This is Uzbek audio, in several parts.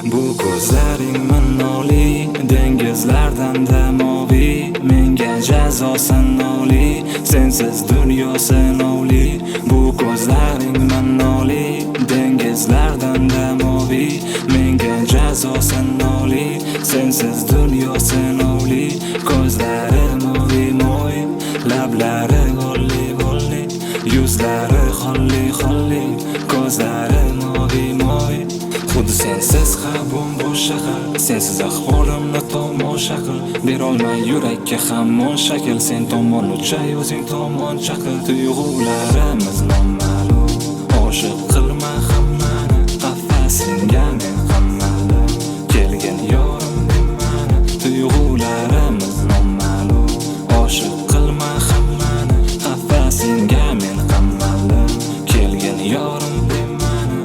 Bu ko'zlaring minoli, dengizlardan damoviy, menga jazo sanoli, sensiz dunyo sinovli. Bu ko'zlaring minoli, dengizlardan damoviy, menga jazo sanoli, sensiz dunyo sinovli. Ko'zlari mo'y, lablari golli, yuzlari xolli, ko'zlari mo'y. Xuddi sensiz bo'sh shahar, sensiz ahvolimni tomosha qil. Berolmay yurakka hammon shakl, sen tomon uchay, o'zing tomon chaqil. Tuyg'ularimiz noma'lum, oshiq qilma hammani, qafasingga men qamaldim, kelgin yorim demani. Tuyg'ularimiz noma'lum, oshiq qilma hammani, qafasingga men qamaldim, kelgin yorim demani.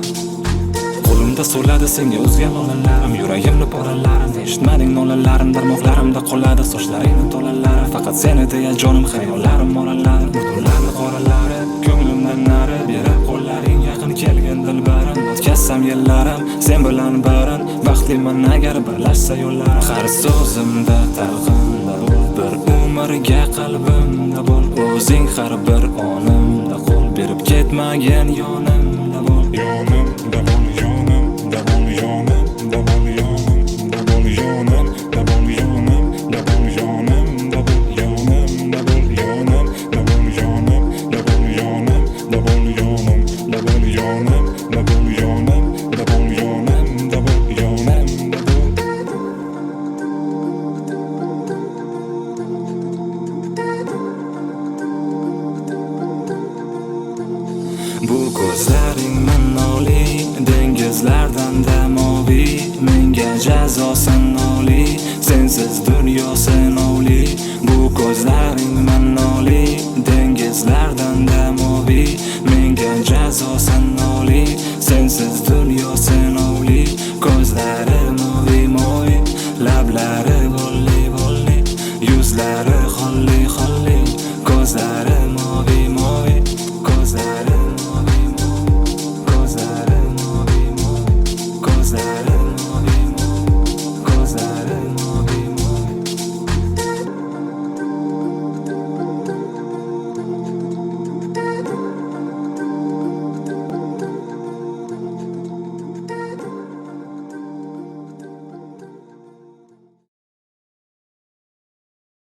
Qo'limda so'ladi senga o'zgan olalarim, yuragimni poralarim, eshitmading nolalarim, barmoqlarimda qoladi sochlaringni tolalari. Faqat seni deya jonim, xayollarim molalari, butunlarni qoralari, ko'nglimdan nari berib qo'llaring yaqin kelgin dilbarim. O'tkazzam yillarim sen bilan barin, baxtliman agar birlashsa yo'llarim. Har so'zimda talqinda bo'l, bir umrga qalbimda bo'l, o'zing har bir onimda qo'l berib ketmagin yonimda bo'l. Yonimda bo'l, yonimda bo'l, yonimda bo'l, yonimda bo'l, yonimda bo'l, yonimda bo'l, yonimda bo'l, yonimda bo'l, yonimda bo'l, yonimda bo'l, yonimda bo'l, yonimda bo'l, yonimda bo'l, yonimda bo'l, yonimda bo'l, yonimda bo'l. Bu ko'zlaring minoli, dengizlardan damoviy, menga jazo sanoli, sensiz dunyo sinovli. Bu ko'zlaring minoli, dengizlardan damoviy, menga jazo sanoli, sensiz dunyo sinovli. Ko'zlari mo'y, lablari golli, yuzlari xolli,